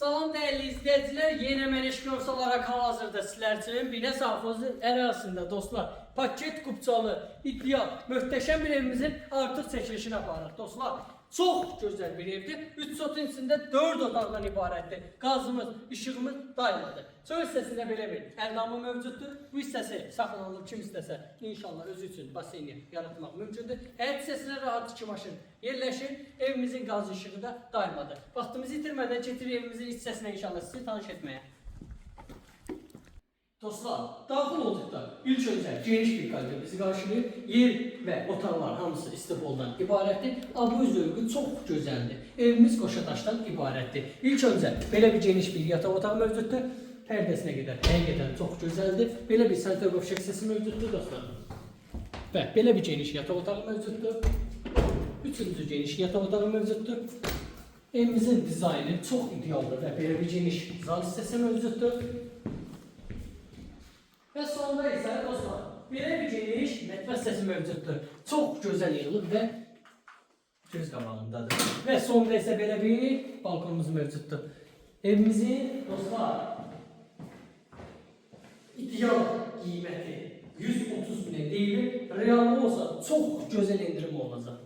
Salam değerli izleyiciler, yeni Meneşkin olarak hal-hazırda sizler için Binə Safxozu ərazisində dostlar paket kupçalı, iddia, möhtəşəm bir evimizin artıq çəkilişini aparırıq dostlar. Çox gözəl bir evdir. 3 sotun içində 4 otaqdan ibarətdir. Qazımız, işığımız daimidir. Çox hissəsində belə bir əldamı mövcuddur. Bu hissəsi saxlanılıb kim istəsə inşallah özü üçün baseyni yaratmaq mümkündür. Həyət hissəsinə rahat 2 maşın yerləşir. Evimizin qaz işığı da daimadır. Vaxtımızı itirmədən getirir evimizin iç hissəsinə inşallah sizi tanış etməyə. Dostlar, daxil olduqda ilk öncə geniş bir kalite bizi qarşılayır. Yer və otaqlar hamısı istifoldan ibarətdir. Bu zövqü çox gözəldir. Evimiz qoşadaşdan ibarətdir. İlk öncə belə bir geniş bir yataq otağı mövcuddur. Pərdəsinə qədər həqiqətən çox gözəldir. Belə bir sanitar qovşaq hissəsi mövcuddur dostlar. Və belə bir geniş yataq otağı mövcuddur. Üçüncü geniş yataq otağı mövcuddur. Evimizin dizaynı çox idealdır və belə bir geniş zal hissəsi mövcuddur. Və sonunda isə dostlar, belə bir geniş mətbəx hissəsi mövcuddur. Çox gözəl yığılıb və göz qabağındadır. Və sonunda isə belə bir balkonumuz mövcuddur. Evimizin dostlar ideal qiyməti 130 minə deyilir. Reallı olsa çox gözəl indirim olacaq.